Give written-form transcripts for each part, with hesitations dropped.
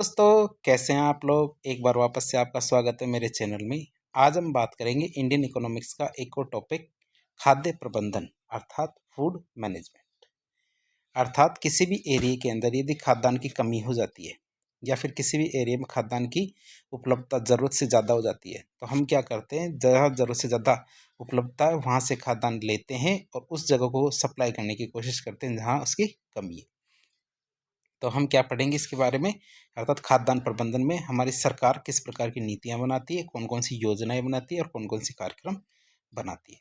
दोस्तों, कैसे हैं आप लोग। एक बार वापस से आपका स्वागत है मेरे चैनल में। आज हम बात करेंगे इंडियन इकोनॉमिक्स का एक और टॉपिक, खाद्य प्रबंधन अर्थात फूड मैनेजमेंट। अर्थात किसी भी एरिया के अंदर यदि खाद्यान्न की कमी हो जाती है या फिर किसी भी एरिया में खाद्यान्न की उपलब्धता ज़रूरत से ज़्यादा हो जाती है, तो हम क्या करते हैं, जहाँ ज़रूरत से ज़्यादा उपलब्धता है वहाँ से खाद्यान्न लेते हैं और उस जगह को सप्लाई करने की कोशिश करते हैं जहाँ उसकी कमी है। तो हम क्या पढ़ेंगे इसके बारे में, अर्थात खाद्यान्न प्रबंधन में हमारी सरकार किस प्रकार की नीतियां बनाती है, कौन कौन सी योजनाएं बनाती है और कौन कौन सी कार्यक्रम बनाती है।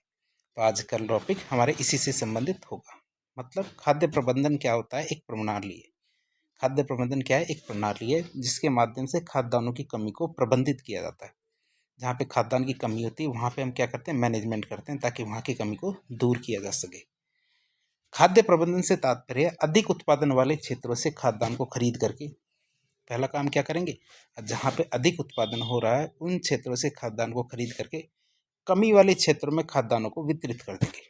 तो आज का टॉपिक हमारे इसी से संबंधित होगा। मतलब खाद्य प्रबंधन क्या होता है, एक प्रणाली है। खाद्य प्रबंधन क्या है, एक प्रणाली है जिसके माध्यम से खाद्यान्नों की कमी को प्रबंधित किया जाता है। जहाँ पे खाद्यान्न की कमी होती है वहाँ पे हम क्या करते हैं, मैनेजमेंट करते हैं ताकि वहाँ की कमी को दूर किया जा सके। खाद्य प्रबंधन से तात्पर्य अधिक उत्पादन वाले क्षेत्रों से खाद्यान्न को खरीद करके, पहला काम क्या करेंगे, जहाँ पे अधिक उत्पादन हो रहा है उन क्षेत्रों से खाद्यान्न को खरीद करके कमी वाले क्षेत्रों में खाद्यान्नों को वितरित कर देंगे।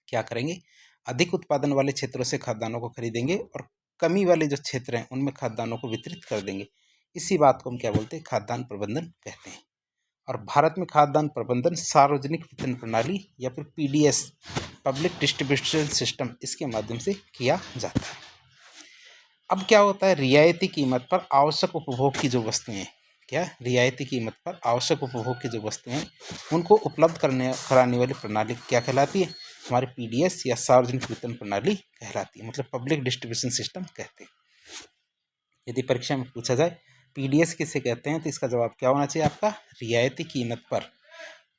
क्या करेंगे, अधिक उत्पादन वाले क्षेत्रों से खाद्यान्नों को खरीदेंगे और कमी वाले जो क्षेत्र हैं उनमें खाद्यान्नों को वितरित कर देंगे। इसी बात को हम क्या बोलते हैं, खाद्यान्न प्रबंधन कहते हैं। और भारत में खाद्यान्न प्रबंधन सार्वजनिक वितरण प्रणाली या फिर पीडीएस, पब्लिक डिस्ट्रीब्यूशन सिस्टम, इसके माध्यम से किया जाता है। अब क्या होता है, रियायती कीमत पर आवश्यक उपभोग की जो वस्तुएं हैं, क्या रियायती कीमत पर आवश्यक उपभोग की जो वस्तुएं हैं उनको उपलब्ध कराने वाली प्रणाली क्या कहलाती है, हमारे पीडीएस या सार्वजनिक वितरण प्रणाली कहलाती है, मतलब पब्लिक डिस्ट्रीब्यूशन सिस्टम कहते हैं। यदि परीक्षा में पूछा जाए पीडीएस किसे कहते हैं, तो इसका जवाब क्या होना चाहिए आपका, रियायती कीमत पर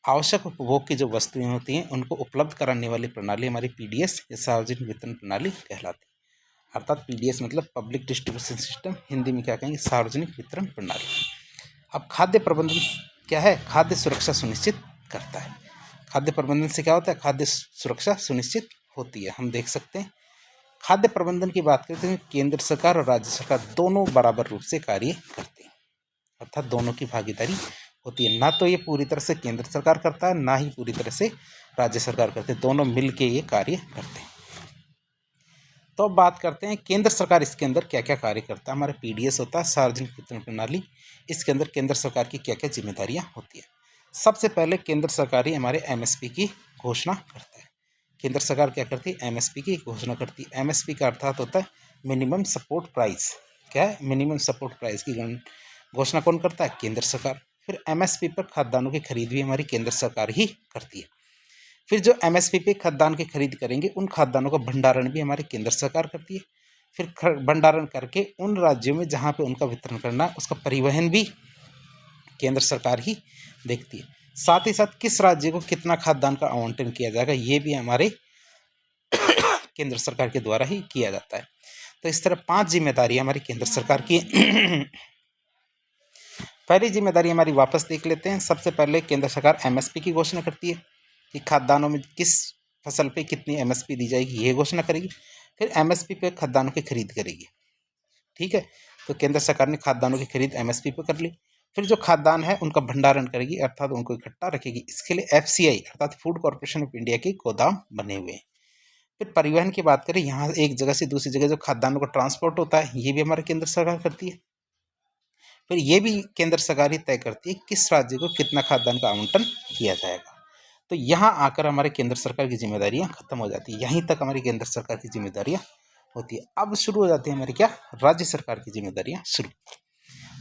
आवश्यक उपभोग की जो वस्तुएं होती हैं उनको उपलब्ध कराने वाली प्रणाली हमारी पीडीएस या सार्वजनिक वितरण प्रणाली कहलाती है। अर्थात पीडीएस मतलब पब्लिक डिस्ट्रीब्यूशन सिस्टम, हिंदी में क्या कहेंगे, सार्वजनिक वितरण प्रणाली। अब खाद्य प्रबंधन क्या है, खाद्य सुरक्षा सुनिश्चित करता है। खाद्य प्रबंधन से क्या होता है, खाद्य सुरक्षा सुनिश्चित होती है। हम देख सकते हैं खाद्य प्रबंधन की बात करते हैं, केंद्र सरकार और राज्य सरकार दोनों बराबर रूप से कार्य करते हैं, अर्थात दोनों की भागीदारी होती है। ना तो ये पूरी तरह से केंद्र सरकार करता है, ना ही पूरी तरह से राज्य सरकार करते हैं, दोनों मिलके ये कार्य करते हैं। तो अब बात करते हैं केंद्र सरकार इसके अंदर क्या क्या कार्य करता है। हमारा पीडीएस होता है, सार्वजनिक वितरण प्रणाली, इसके अंदर केंद्र सरकार की क्या क्या जिम्मेदारियां होती है। सबसे पहले केंद्र सरकार ही हमारे एमएसपी की घोषणा करता है। केंद्र सरकार क्या करती है, एमएसपी की घोषणा करती है। एमएसपी का अर्थात होता है मिनिमम सपोर्ट प्राइस। क्या है, मिनिमम सपोर्ट प्राइस की घोषणा कौन करता है, केंद्र सरकार। फिर एमएसपी पर खाद्यान्नों की खरीद भी हमारी केंद्र सरकार ही करती है। फिर जो एमएसपी पे खाद्यान्न की खरीद करेंगे उन खाद्यान्नों का भंडारण भी हमारी केंद्र सरकार करती है। फिर भंडारण करके उन राज्यों में जहाँ पे उनका वितरण करना है उसका परिवहन भी केंद्र सरकार ही देखती है। साथ ही साथ किस राज्य को कितना खाद्यान्न का आवंटन किया जाएगा ये भी हमारे केंद्र सरकार के द्वारा ही किया जाता है। तो इस तरह 5 जिम्मेदारी हमारी केंद्र सरकार की। पहली जिम्मेदारी हमारी वापस देख लेते हैं। सबसे पहले केंद्र सरकार एमएसपी की घोषणा करती है कि खाद्यान्नों में किस फसल पे कितनी एमएसपी दी जाएगी, ये घोषणा करेगी। फिर एमएसपी पे खाद्यान्नों की खरीद करेगी। ठीक है, तो केंद्र सरकार ने खाद्यान्नों की खरीद एमएसपी पे कर ली। फिर जो खाद्यान्न है उनका भंडारण करेगी, अर्थात उनको इकट्ठा रखेगी। इसके लिए एफसीआई अर्थात फूड कॉर्पोरेशन ऑफ इंडिया के गोदाम बने हुए हैं। फिर परिवहन की बात करें, यहाँ एक जगह से दूसरी जगह जो खाद्यान्नों का ट्रांसपोर्ट होता है ये भी हमारे केंद्र सरकार करती है। फिर ये भी केंद्र सरकार ही तय करती है किस राज्य को कितना खाद्यान्न का आवंटन किया जाएगा। तो यहाँ आकर हमारे केंद्र सरकार की जिम्मेदारियां खत्म हो जाती है। यहीं तक हमारी केंद्र सरकार की जिम्मेदारियां होती है। अब शुरू हो जाती है हमारी क्या, राज्य सरकार की जिम्मेदारियां शुरू।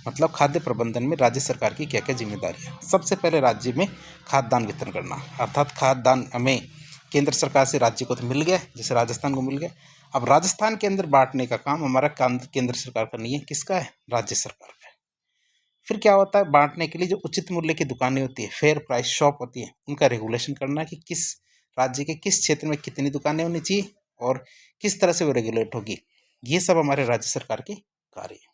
मतलब खाद्य प्रबंधन में राज्य सरकार की क्या क्या जिम्मेदारियां। सबसे पहले राज्य में खाद्यान्न वितरण करना, अर्थात खाद्यान्न हमें केंद्र सरकार से राज्य को तो मिल गया, जैसे राजस्थान को मिल गया। अब राजस्थान के अंदर बांटने का काम हमारा केंद्र सरकार का नहीं है, किसका है, राज्य सरकार का है। फिर क्या होता है, बांटने के लिए जो उचित मूल्य की दुकानें होती है, फेयर प्राइस शॉप होती है, उनका रेगुलेशन करना कि किस राज्य के किस क्षेत्र में कितनी दुकानें होनी चाहिए और किस तरह से वो रेगुलेट होगी। ये सब हमारे राज्य सरकार के कार्य है।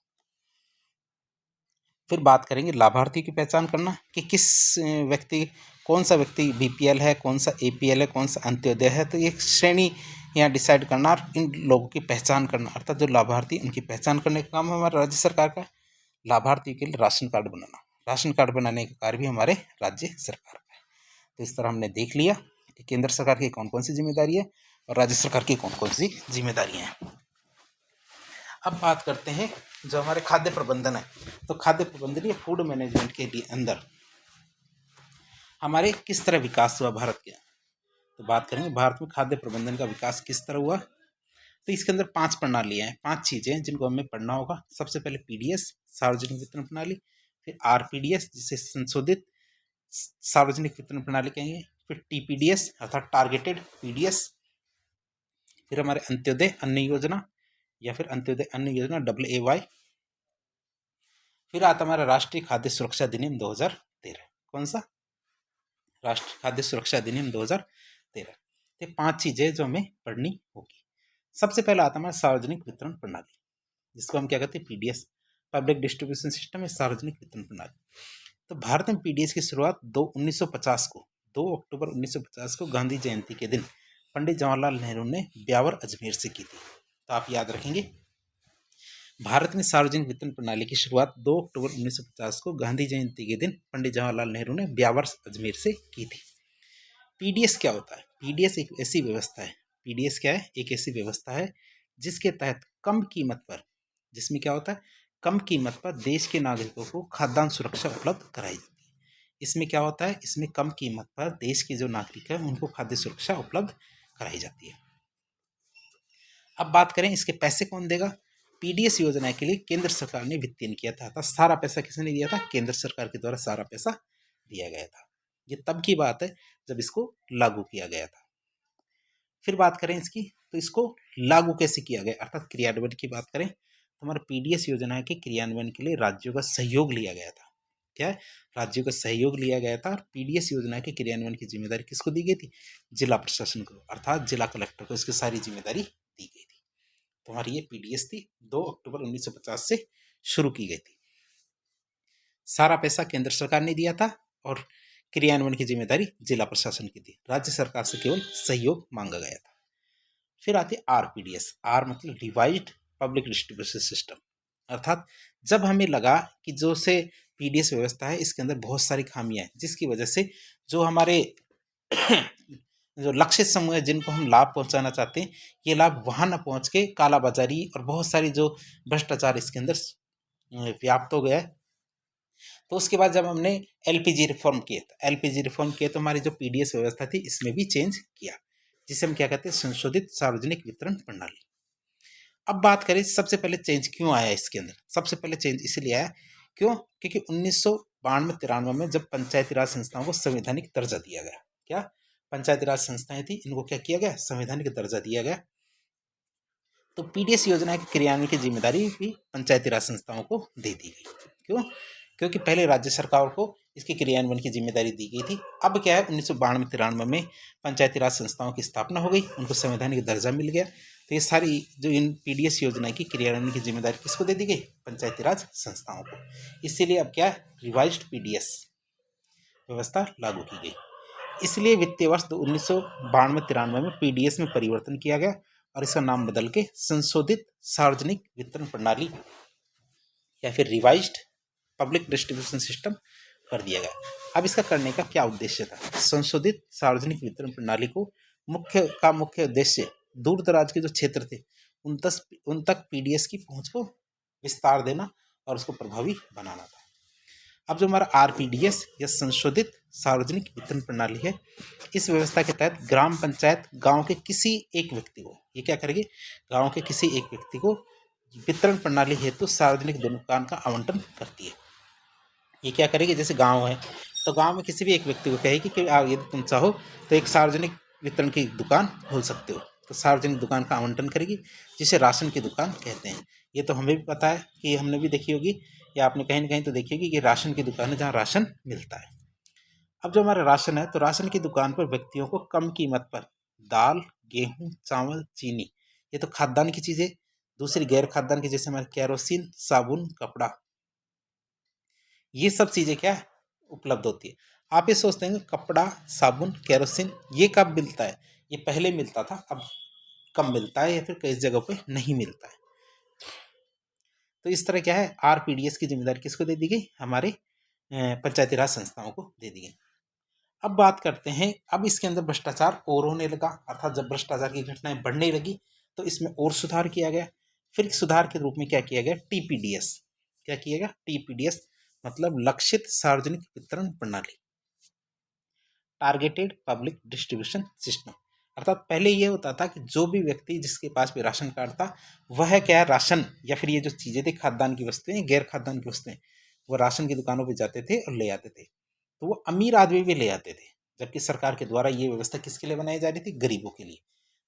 फिर बात करेंगे लाभार्थी की पहचान करना कि किस व्यक्ति, कौन सा व्यक्ति बीपीएल है, कौन सा एपीएल है, कौन सा अंत्योदय है। तो ये श्रेणी यहाँ डिसाइड करना और इन लोगों की पहचान करना, अर्थात जो लाभार्थी उनकी पहचान करने का काम हमारे राज्य सरकार का है। लाभार्थी के लिए राशन कार्ड बनाना, राशन कार्ड बनाने का कार्य भी हमारे राज्य सरकार का है। तो इस तरह हमने देख लिया कि केंद्र सरकार की कौन कौन सी जिम्मेदारी है और राज्य सरकार की कौन कौन सी जिम्मेदारियां हैं। अब बात करते हैं जो हमारे खाद्य प्रबंधन है। तो खाद्य प्रबंधन या फूड मैनेजमेंट के लिए अंदर हमारे किस तरह विकास हुआ भारत के। तो बात करेंगे भारत में खाद्य प्रबंधन का विकास किस तरह हुआ। तो इसके अंदर 5 प्रणालियाँ हैं, 5 चीज़ें हैं जिनको हमें पढ़ना होगा। सबसे पहले पीडीएस सार्वजनिक वितरण प्रणाली, फिर आरपीडीएस जिसे संशोधित सार्वजनिक वितरण प्रणाली कहेंगे, फिर टीपीडीएस अर्थात टारगेटेड पीडीएस, फिर हमारे अंत्योदय अन्न योजना या फिर अंत्योदय अन्न योजना WAY, फिर आता हमारा राष्ट्रीय खाद्य सुरक्षा अधिनियम 2013। कौन सा? राष्ट्रीय खाद्य सुरक्षा अधिनियम 2013। ये 5 चीजें जो हमें पढ़नी होगी। सबसे पहला आता हमारा सार्वजनिक वितरण प्रणाली, जिसको हम क्या कहते हैं पीडीएस, पब्लिक डिस्ट्रीब्यूशन सिस्टम है सार्वजनिक वितरण प्रणाली। तो भारत में पीडीएस की शुरुआत 2 अक्टूबर 1950 को गांधी जयंती के दिन पंडित जवाहरलाल नेहरू ने ब्यावर अजमेर से की थी। तो आप याद रखेंगे, भारत में सार्वजनिक वितरण प्रणाली की शुरुआत 2 अक्टूबर 1950 को गांधी जयंती के दिन पंडित जवाहरलाल नेहरू ने ब्यावर अजमेर से की थी। पीडीएस क्या होता है? पीडीएस एक ऐसी व्यवस्था है, पीडीएस क्या है? एक ऐसी व्यवस्था है जिसके तहत कम कीमत पर, जिसमें क्या होता है, कम कीमत पर देश के नागरिकों को खाद्यान्न सुरक्षा उपलब्ध कराई जाती है। इसमें क्या होता है, इसमें कम कीमत पर देश के जो नागरिक हैं उनको खाद्य सुरक्षा उपलब्ध कराई जाती है। अब बात करें इसके पैसे कौन देगा। पीडीएस योजना के लिए केंद्र सरकार ने वित्तीयन किया था, तो सारा पैसा किसने दिया था? केंद्र सरकार के द्वारा सारा पैसा दिया गया था। ये तब की बात है जब इसको लागू किया गया था। फिर बात करें इसकी, तो इसको लागू कैसे किया गया अर्थात क्रियान्वयन की बात करें, तो हमारे पीडीएस योजना के क्रियान्वयन के लिए राज्यों का सहयोग लिया गया था। क्या है? राज्यों का सहयोग लिया गया था। और पीडीएस योजना के क्रियान्वयन की जिम्मेदारी किसको दी गई थी? जिला प्रशासन को अर्थात जिला कलेक्टर को इसकी सारी जिम्मेदारी दी गई थी। तो हमारी ये पीडीएस थी, 2 अक्टूबर 1950 से शुरू की गई थी। सारा पैसा केंद्र सरकार ने दिया था और क्रियान्वयन की जिम्मेदारी जिला प्रशासन की थी। राज्य सरकार से केवल सहयोग मांगा गया था। फिर आती है आरपीडीएस। आर मतलब रिवाइज्ड पब्लिक डिस्ट्रीब्यूशन सिस्टम, अर्थात जब हमें लगा कि जो से पीडीएस व्यवस्था है इसके अंदर बहुत सारी खामियां हैं, जिसकी वजह से जो हमारे जो लक्षित समूह है जिनको हम लाभ पहुंचाना चाहते हैं, ये लाभ वहां न पहुंच के कालाबाजारी और बहुत सारी जो भ्रष्टाचार इसके अंदर व्याप्त हो गया है। तो उसके बाद जब हमने एलपीजी रिफॉर्म किए, तो एलपीजी रिफॉर्म किए तो हमारी जो पीडीएस व्यवस्था थी इसमें भी चेंज किया, जिसे हम क्या कहते हैं संशोधित सार्वजनिक वितरण प्रणाली। अब बात करें सबसे पहले चेंज क्यों आया इसके अंदर। सबसे पहले चेंज इसलिए आया क्यों, क्योंकि 1992-93 में जब पंचायती राज संस्थाओं को संवैधानिक दर्जा दिया गया। क्या पंचायती राज संस्थाएं थी, इनको क्या किया गया? संवैधानिक दर्जा दिया गया। तो पीडीएस योजना के क्रियान्वयन की जिम्मेदारी भी पंचायती राज संस्थाओं को दे दी गई। क्यों? क्योंकि पहले राज्य सरकार को इसके क्रियान्वयन की जिम्मेदारी दी गई थी। अब क्या है, 1992-93 में पंचायती राज संस्थाओं की स्थापना हो गई, उनको संवैधानिक दर्जा मिल गया। तो ये सारी जो इन पीडीएस योजना की क्रियान्वयन की जिम्मेदारी किसको दे दी गई? पंचायती राज संस्थाओं को। इसीलिए अब क्या है, रिवाइज्ड पीडीएस व्यवस्था लागू की गई। इसलिए वित्तीय वर्ष 1992-93 में पीडीएस में परिवर्तन किया गया और इसका नाम बदल के संशोधित सार्वजनिक वितरण प्रणाली या फिर रिवाइज्ड पब्लिक डिस्ट्रीब्यूशन सिस्टम कर दिया गया। अब इसका करने का क्या उद्देश्य था? संशोधित सार्वजनिक वितरण प्रणाली को मुख्य उद्देश्य दूर दराज के जो क्षेत्र थे उन तक पीडीएस की पहुंच को विस्तार देना और उसको प्रभावी बनाना था। अब जो हमारा आरपीडीएस या संशोधित सार्वजनिक वितरण प्रणाली है, इस व्यवस्था के तहत ग्राम पंचायत गांव के किसी एक व्यक्ति को, ये क्या करेगी, गांव के किसी एक व्यक्ति को वितरण प्रणाली हेतु सार्वजनिक दुकान का आवंटन करती है। ये क्या करेगी, जैसे गांव है तो गांव में किसी भी एक व्यक्ति को कहेगी कि यदि तुम चाहो तो एक सार्वजनिक वितरण की दुकान खोल सकते हो, तो सार्वजनिक दुकान का आवंटन करेगी, जिसे राशन की दुकान कहते हैं। ये तो हमें भी पता है कि हमने भी देखी होगी या आपने कहीं ना कहीं तो देखी होगी कि राशन की दुकान है जहाँ राशन मिलता है। अब जो हमारा राशन है, तो राशन की दुकान पर व्यक्तियों को कम कीमत पर दाल, गेहूं, चावल, चीनी, ये तो खाद्यान्न की चीज़ें। दूसरी गैर खाद्यान्न की, जैसे हमारे केरोसिन, साबुन, कपड़ा, ये सब चीज़ें क्या है, उपलब्ध होती है। आप ये सोचते हैं कपड़ा, साबुन, केरोसिन ये कब मिलता है? ये पहले मिलता था, अब कम मिलता है या फिर कई जगहों पे नहीं मिलता है। तो इस तरह क्या है, आरपीडीएस की जिम्मेदारी किसको दे दी गई? हमारे पंचायती राज संस्थाओं को दे दी गई। अब बात करते हैं, अब इसके अंदर भ्रष्टाचार और होने लगा, अर्थात जब भ्रष्टाचार की घटनाएं बढ़ने लगी तो इसमें और सुधार किया गया। फिर सुधार के रूप में क्या किया गया, टीपीडीएस। क्या किया गया, टीपीडीएस मतलब लक्षित सार्वजनिक वितरण प्रणाली, टारगेटेड पब्लिक डिस्ट्रीब्यूशन सिस्टम। अर्थात पहले ये होता था कि जो भी व्यक्ति जिसके पास भी राशन कार्ड था वह क्या है, राशन या फिर ये जो चीज़ें थी खाद्यान्न की वस्तुएं, गैर खाद्यान्न की वस्तुएं, वो राशन की दुकानों पे जाते थे और ले आते थे। तो वो अमीर आदमी भी ले आते थे, जबकि सरकार के द्वारा ये व्यवस्था किसके लिए बनाई जा रही थी, गरीबों के लिए।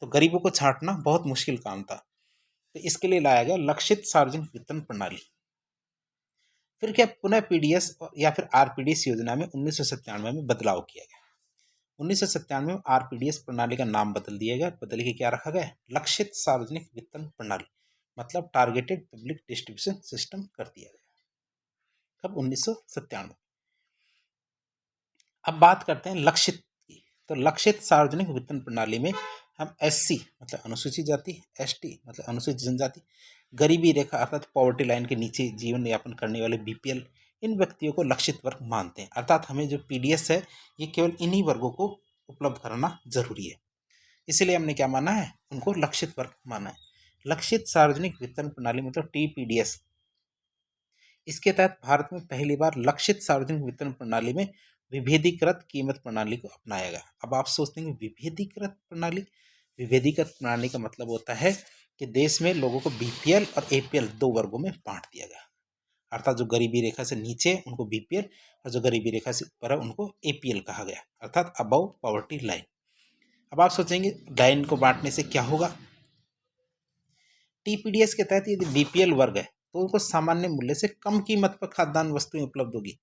तो गरीबों को छांटना बहुत मुश्किल काम था, तो इसके लिए लाया गया लक्षित सार्वजनिक वितरण प्रणाली। फिर क्या पुनः पीडीएस या फिर आरपीडीएस योजना में 1997 में बदलाव किया गया। 1997 में आरपीडीएस प्रणाली का नाम बदल दिया गया, बदल के क्या रखा गया, लक्षित सार्वजनिक वितरण प्रणाली मतलब टारगेटेड पब्लिक डिस्ट्रीब्यूशन सिस्टम कर दिया गया। कब, 1997। अब बात करते हैं लक्षित की। तो लक्षित सार्वजनिक वितरण प्रणाली में हम एससी मतलब अनुसूचित जाति, एसटी मतलब अनुसूचित जनजाति, गरीबी रेखा अर्थात पॉवर्टी लाइन के नीचे जीवन यापन करने वाले बीपीएल, इन व्यक्तियों को लक्षित वर्ग मानते हैं। अर्थात हमें जो पीडीएस है ये केवल इन्हीं वर्गों को उपलब्ध कराना जरूरी है, इसलिए हमने क्या माना है, उनको लक्षित वर्ग माना है। लक्षित सार्वजनिक वितरण प्रणाली मतलब टीपीडीएस, इसके तहत भारत में पहली बार लक्षित सार्वजनिक वितरण प्रणाली में विभेदीकृत कीमत प्रणाली को अपनाया गया। अब आप सोचते हैं विभेदीकृत प्रणाली, विभेदीकृत प्रणाली का मतलब होता है कि देश में लोगों को बीपीएल और एपीएल दो वर्गों में बांट दिया गया। अर्थात जो गरीबी रेखा से नीचे उनको बीपीएल और जो गरीबी रेखा से ऊपर है उनको एपीएल कहा गया, अर्थात अबव पॉवर्टी लाइन। अब आप सोचेंगे लाइन को बांटने से क्या होगा। टीपीडीएस के तहत यदि बीपीएल वर्ग है तो उनको सामान्य मूल्य से कम कीमत पर खाद्यान्न वस्तुएं उपलब्ध होगी।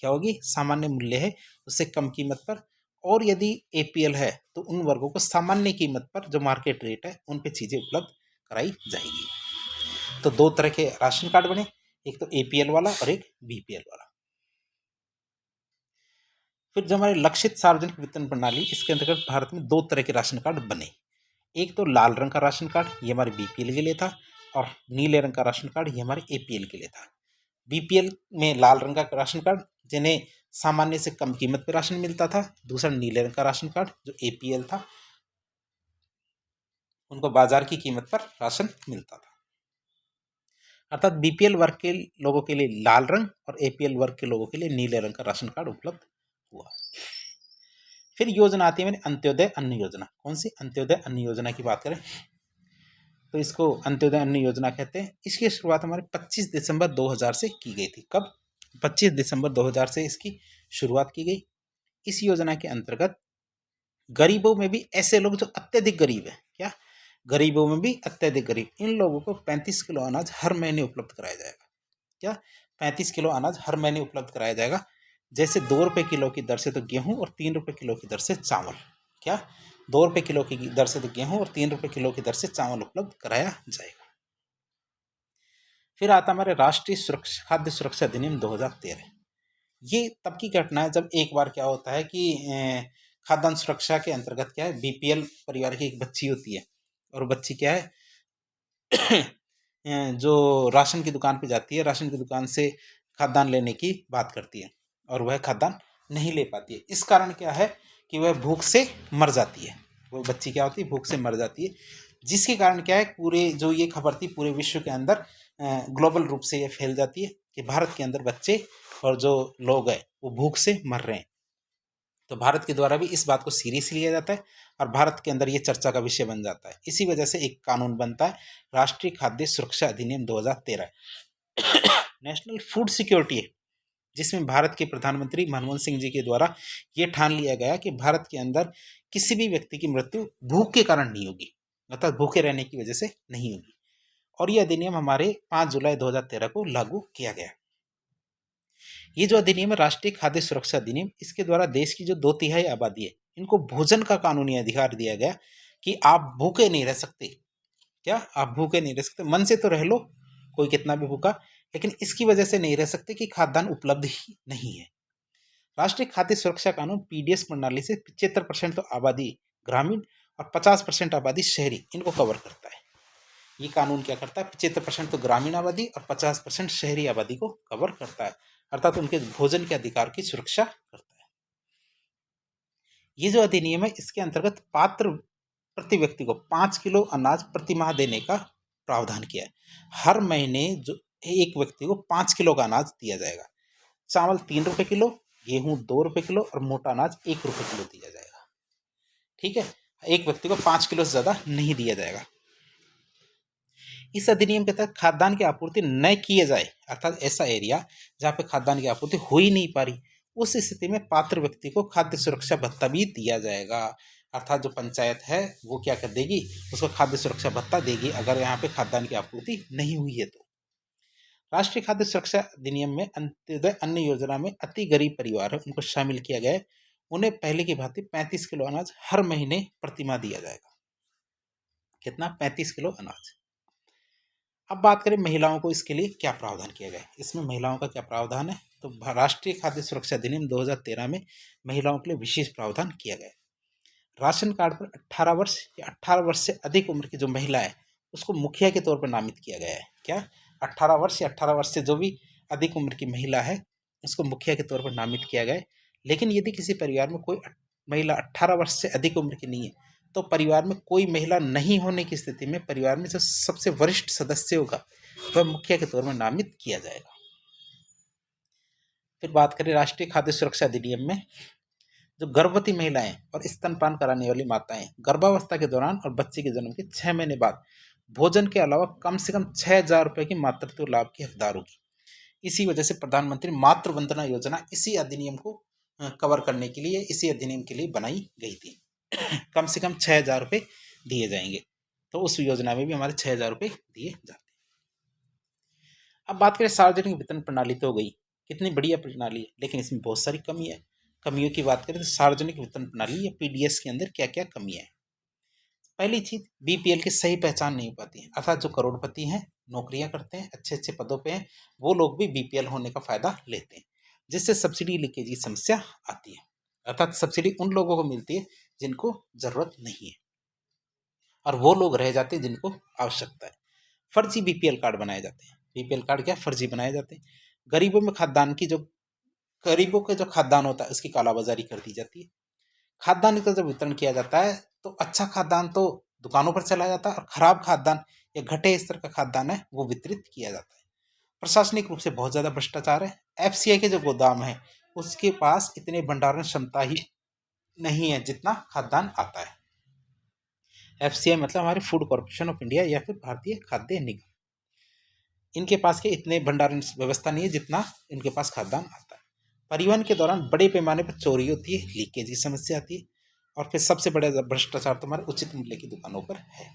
क्या होगी, सामान्य मूल्य है उससे कम कीमत पर। और यदि एपीएल है तो उन वर्गों को सामान्य कीमत पर जो मार्केट रेट है उन पे चीजें उपलब्ध कराई जाएगी। तो दो तरह के राशन कार्ड बने, एक तो एपीएल वाला और एक बीपीएल वाला। फिर जो हमारे लक्षित सार्वजनिक वितरण प्रणाली, इसके अंतर्गत भारत में दो तरह के राशन कार्ड बने। एक तो लाल रंग का राशन कार्ड, ये हमारे बीपीएल के लिए था, और नीले रंग का राशन कार्ड ये हमारे एपीएल के लिए था। बीपीएल में लाल रंग का राशन कार्ड जिन्हें सामान्य से कम कीमत पर राशन मिलता था, दूसरा नीले रंग का राशन कार्ड जो एपीएल था, उनको बाजार की कीमत पर राशन मिलता था। अर्थात बीपीएल वर्ग के लोगों के लिए लाल रंग और एपीएल वर्ग के लोगों के लिए नीले रंग का राशन कार्ड उपलब्ध हुआ। फिर योजना आती है मैंने अंत्योदय अन्न योजना। कौन सी, अंत्योदय अन्न योजना की बात करें तो इसको अंत्योदय अन्न योजना कहते हैं। इसकी शुरुआत हमारे 25 दिसंबर 2000 से की गई थी। कब, 25 दिसंबर 2000 से इसकी शुरुआत की गई। इस योजना के अंतर्गत गरीबों में भी ऐसे लोग जो अत्यधिक गरीब है, क्या, गरीबों में भी अत्यधिक गरीब, इन लोगों को 35 किलो अनाज हर महीने उपलब्ध कराया जाएगा। क्या, 35 किलो अनाज हर महीने उपलब्ध कराया जाएगा। जैसे 2 रुपये किलो की दर से तो गेहूं और 3 रुपये किलो की दर से चावल, क्या, 2 रुपये किलो की दर से तो गेहूं और 3 रुपये किलो की दर से चावल उपलब्ध कराया जाएगा। फिर आता हमारे राष्ट्रीय सुरक्षा खाद्य सुरक्षा अधिनियम 2013। ये तब की घटना है जब एक बार क्या होता है कि खाद्यान्न सुरक्षा के अंतर्गत क्या है, बीपीएल परिवार की एक बच्ची होती है और बच्ची क्या है जो राशन की दुकान पे जाती है, राशन की दुकान से खाद्यान्न लेने की बात करती है और वह खाद्यान्न नहीं ले पाती है। इस कारण क्या है कि वह भूख से मर जाती है, वो बच्ची क्या होती है, भूख से मर जाती है। जिसके कारण क्या है, पूरे जो ये खबर थी पूरे विश्व के अंदर ग्लोबल रूप से ये फैल जाती है कि भारत के अंदर बच्चे और जो लोग हैं वो भूख से मर रहे हैं। तो भारत के द्वारा भी इस बात को सीरियस लिया जाता है और भारत के अंदर ये चर्चा का विषय बन जाता है। इसी वजह से एक कानून बनता है, राष्ट्रीय खाद्य सुरक्षा अधिनियम 2013 नेशनल फूड सिक्योरिटी है, जिसमें भारत के प्रधानमंत्री मनमोहन सिंह जी के द्वारा ये ठान लिया गया कि भारत के अंदर किसी भी व्यक्ति की मृत्यु भूख के कारण नहीं होगी, अर्थात भूखे रहने की वजह से नहीं होगी। और यह अधिनियम हमारे 5 जुलाई 2013 को लागू किया गया। ये जो अधिनियम है राष्ट्रीय खाद्य सुरक्षा अधिनियम, इसके द्वारा देश की जो 2/3 आबादी है इनको भोजन का कानूनी अधिकार दिया गया कि आप भूखे नहीं रह सकते। क्या, आप भूखे नहीं रह सकते, मन से तो रह लो कोई कितना भी भूखा, लेकिन इसकी वजह से नहीं रह सकते कि खाद्यान्न उपलब्ध ही नहीं है। राष्ट्रीय खाद्य सुरक्षा कानून पीडीएस प्रणाली से 75% तो आबादी ग्रामीण और 50% आबादी शहरी इनको कवर करता है। ये कानून क्या करता है, 75% तो ग्रामीण आबादी और 50% शहरी आबादी को कवर करता है, अर्थात उनके भोजन के अधिकार की सुरक्षा करता है। ये जो अधिनियम है इसके अंतर्गत पात्र प्रति व्यक्ति को 5 किलो अनाज प्रति माह देने का प्रावधान किया है। हर महीने जो एक व्यक्ति को 5 किलो का अनाज दिया जाएगा। चावल 3 रुपये किलो, गेहूं 2 रुपये किलो और मोटा अनाज 1 रुपये किलो दिया जाएगा। ठीक है, एक व्यक्ति को 5 किलो से ज़्यादा नहीं दिया जाएगा। इस अधिनियम के तहत खाद्यान्न की आपूर्ति न किए जाए, अर्थात ऐसा एरिया जहाँ पे खाद्यान्न की आपूर्ति हो ही नहीं पा रही, उस स्थिति में पात्र व्यक्ति को खाद्य सुरक्षा भत्ता भी दिया जाएगा। अर्थात जो पंचायत है वो क्या कर देगी, उसको खाद्य सुरक्षा भत्ता देगी अगर यहाँ पे खाद्यान्न की आपूर्ति नहीं हुई है तो। राष्ट्रीय खाद्य सुरक्षा अधिनियम में अंत्योदय अन्न योजना में अति गरीब परिवार है उनको शामिल किया गया है। उन्हें पहले की भांति 35 किलो अनाज हर महीने प्रतिमाह दिया जाएगा। कितना? 35 किलो अनाज। अब बात करें महिलाओं को इसके लिए क्या प्रावधान किया गया है। इसमें महिलाओं का क्या प्रावधान है, तो राष्ट्रीय खाद्य सुरक्षा अधिनियम 2013 में महिलाओं के लिए विशेष प्रावधान किया गया है। राशन कार्ड पर 18 वर्ष या 18 वर्ष से अधिक उम्र की जो महिला है उसको मुखिया के तौर पर नामित किया गया है। क्या? 18 वर्ष या 18 वर्ष से जो भी अधिक उम्र की महिला है उसको मुखिया के तौर पर नामित किया गया है। लेकिन यदि किसी परिवार में कोई महिला 18 वर्ष से अधिक उम्र की नहीं है तो परिवार में कोई महिला नहीं होने की स्थिति में परिवार में जो सबसे वरिष्ठ सदस्य होगा वह मुखिया के तौर पर नामित किया जाएगा। फिर बात करें राष्ट्रीय खाद्य सुरक्षा अधिनियम में, जो गर्भवती महिलाएं और स्तनपान कराने वाली माताएं गर्भावस्था के दौरान और बच्चे के जन्म के 6 महीने बाद भोजन के अलावा कम से कम 6,000 रुपये की मातृत्व लाभ की हकदार होगी। इसी वजह से प्रधानमंत्री मातृ वंदना योजना इसी अधिनियम को कवर करने के लिए, इसी अधिनियम के लिए बनाई गई थी। कम से कम 6,000 रुपये दिए जाएंगे, तो उस योजना में भी हमारे 6,000 रुपये दिए जाते हैं। अब बात करें सार्वजनिक वितरण प्रणाली, तो हो गई, कितनी बढ़िया प्रणाली है, लेकिन इसमें बहुत सारी कमी है। कमियों की बात करें तो सार्वजनिक वितरण प्रणाली या पीडीएस के अंदर क्या क्या कमियां हैं। पहली चीज, बीपीएल की सही पहचान नहीं हो पाती है, अर्थात जो करोड़पति हैं, नौकरियां करते हैं, अच्छे अच्छे पदों पे हैं, वो लोग भी बीपीएल होने का फायदा लेते हैं, जिससे सब्सिडी लीकेज की समस्या आती है। अर्थात सब्सिडी उन लोगों को मिलती है जिनको जरूरत नहीं है और वो लोग रह जाते हैं जिनको आवश्यकता है। फर्जी बीपीएल कार्ड बनाए जाते हैं। बीपीएल कार्ड क्या? फर्जी बनाए जाते हैं। गरीबों में खाद्यान्न की जो गरीबों के जो खाद्यान्न होता है उसकी कालाबाजारी कर दी जाती है। खाद्यान्न का जब वितरण किया जाता है तो अच्छा खाद्यान्न तो दुकानों पर चला जाता है और खराब खाद्यान्न या घटे स्तर का खाद्यान्न है वो वितरित किया जाता है। प्रशासनिक रूप से बहुत ज़्यादा भ्रष्टाचार है। एफसीआई के जो गोदाम है उसके पास इतने भंडारण क्षमता ही नहीं है जितना खाद्यान्न आता है। एफसीआई मतलब हमारे फूड कॉर्पोरेशन ऑफ इंडिया या फिर भारतीय खाद्य निगम, इनके पास के इतने भंडारण व्यवस्था नहीं है जितना इनके पास खाद्यान्न आता है। परिवहन के दौरान बड़े पैमाने पर चोरी होती है, लीकेज की समस्या आती है और फिर सबसे बड़ा भ्रष्टाचार तो हमारे उचित मूल्य की दुकानों पर है।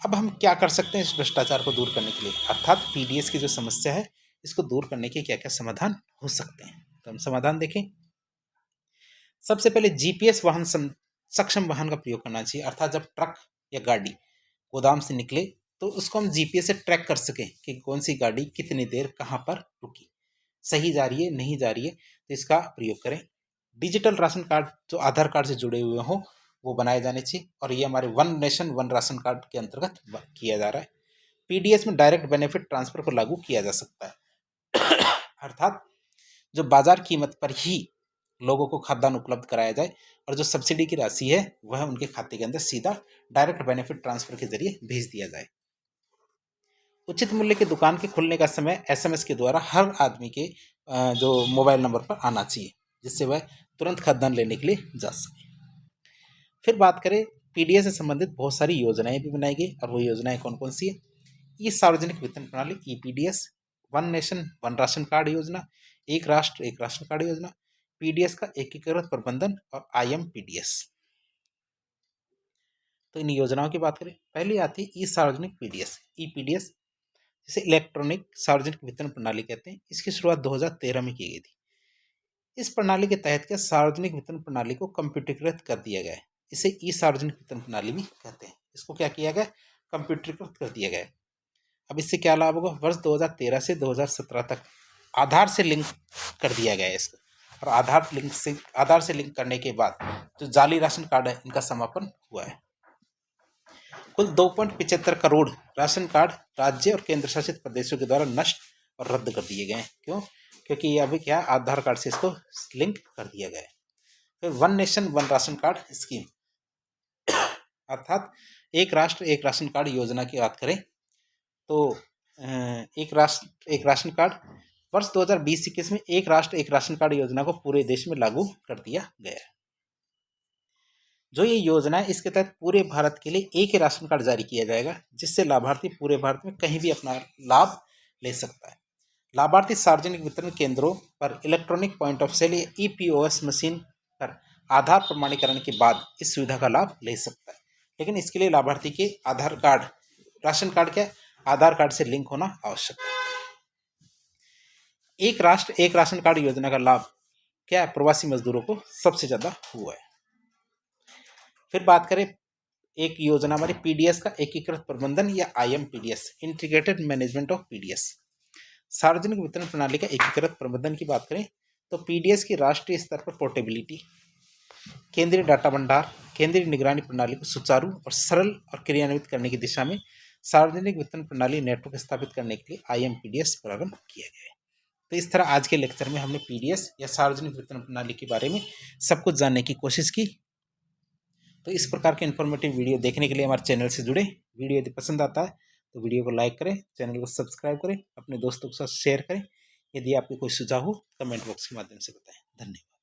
अब हम क्या कर सकते हैं इस भ्रष्टाचार को दूर करने के लिए, अर्थात पीडीएस की जो समस्या है इसको दूर करने के क्या क्या समाधान हो सकते हैं, तो हम समाधान देखें। सबसे पहले जीपीएस वाहन सक्षम वाहन का प्रयोग करना चाहिए, अर्थात जब ट्रक या गाड़ी गोदाम से निकले तो उसको हम जीपीएस से ट्रैक कर सकें कि कौन सी गाड़ी कितनी देर कहाँ पर रुकी, सही जा रही है नहीं जा रही है, तो इसका प्रयोग करें। डिजिटल राशन कार्ड जो आधार कार्ड से जुड़े हुए हों वो बनाए जाने चाहिए और ये हमारे one nation one ration card के अंतर्गत किया जा रहा है। पीडीएस में डायरेक्ट बेनिफिट ट्रांसफर को लागू किया जा सकता है अर्थात जो बाजार कीमत पर ही लोगों को खाद्यान्न उपलब्ध कराया जाए और जो सब्सिडी की राशि है वह उनके खाते के अंदर सीधा डायरेक्ट बेनिफिट ट्रांसफर के जरिए भेज दिया जाए। उचित मूल्य की दुकान के खुलने का समय एसएमएस के द्वारा हर आदमी के जो मोबाइल नंबर पर आना चाहिए, जिससे वह तुरंत खाद्यान्न लेने के लिए जा सके। फिर बात करें, पीडीएस से संबंधित बहुत सारी योजनाएं भी बनाई गई और वो योजनाएं कौन कौन सी है। ई सार्वजनिक वितरण प्रणाली EPDS, one nation one ration card योजना, एक राष्ट्र एक राशन कार्ड योजना, पीडीएस का एकीकृत प्रबंधन और आईएमपीडीएस। तो इन योजनाओं की बात करें, पहली आती है ई सार्वजनिक पीडीएस, ईपीडीएस, जिसे इलेक्ट्रॉनिक सार्वजनिक वितरण प्रणाली कहते हैं। इसकी शुरुआत 2013 में की गई थी। इस प्रणाली के तहत क्या सार्वजनिक वितरण प्रणाली को कंप्यूटरीकृत कर दिया गया है। इसे ई सार्वजनिक वितरण प्रणाली भी कहते हैं। इसको क्या किया गया? कंप्यूटरीकृत कर दिया गया है। अब इससे क्या लाभ होगा? वर्ष 2013 से 2017 तक आधार से लिंक कर दिया गया है इसको, और आधार से लिंक करने के बाद जो जाली राशन कार्ड है इनका समापन हुआ है। कुल 2.75 करोड़ राशन कार्ड राज्य और केंद्र शासित प्रदेशों के द्वारा नष्ट और रद्द कर दिए गए हैं। क्यों? क्योंकि ये अभी क्या आधार कार्ड से इसको लिंक कर दिया गया है। फिर one nation one ration card scheme, अर्थात एक राष्ट्र एक राशन कार्ड योजना की बात करें तो एक राष्ट्र एक राशन कार्ड वर्ष 2020-21 में एक राष्ट्र एक राशन कार्ड योजना को पूरे देश में लागू कर दिया गया है। जो ये योजना है इसके तहत पूरे भारत के लिए एक ही राशन कार्ड जारी किया जाएगा, जिससे लाभार्थी पूरे भारत में कहीं भी अपना लाभ ले सकता है। लाभार्थी सार्वजनिक वितरण केंद्रों पर इलेक्ट्रॉनिक पॉइंट ऑफ सेल या ईपीओएस मशीन पर आधार प्रमाणीकरण के बाद इस सुविधा का लाभ ले सकता है। लेकिन इसके लिए लाभार्थी के आधार कार्ड, राशन कार्ड के आधार कार्ड से लिंक होना आवश्यक है। एक राष्ट्र एक राशन कार्ड योजना का लाभ क्या है, प्रवासी मजदूरों को सबसे ज्यादा हुआ है। फिर बात करें एक योजना हमारी पीडीएस का एकीकृत प्रबंधन या आईएमपीडीएस, इंटीग्रेटेड मैनेजमेंट ऑफ पीडीएस। सार्वजनिक वितरण प्रणाली का एकीकृत प्रबंधन की बात करें तो पीडीएस की राष्ट्रीय स्तर पर पोर्टेबिलिटी, केंद्रीय डाटा भंडार, केंद्रीय निगरानी प्रणाली को सुचारू और सरल और क्रियान्वित करने की दिशा में सार्वजनिक वितरण प्रणाली नेटवर्क स्थापित करने के लिए आईएमपीडीएस प्रारंभ किया गया है। तो इस तरह आज के लेक्चर में हमने पीडीएस या सार्वजनिक वितरण प्रणाली के बारे में सब कुछ जानने की कोशिश की। तो इस प्रकार के इन्फॉर्मेटिव वीडियो देखने के लिए हमारे चैनल से जुड़े। वीडियो यदि पसंद आता है तो वीडियो को लाइक करें, चैनल को सब्सक्राइब करें, अपने दोस्तों के साथ शेयर करें। यदि आपके कोई सुझाव हो कमेंट बॉक्स के माध्यम से बताएं। धन्यवाद।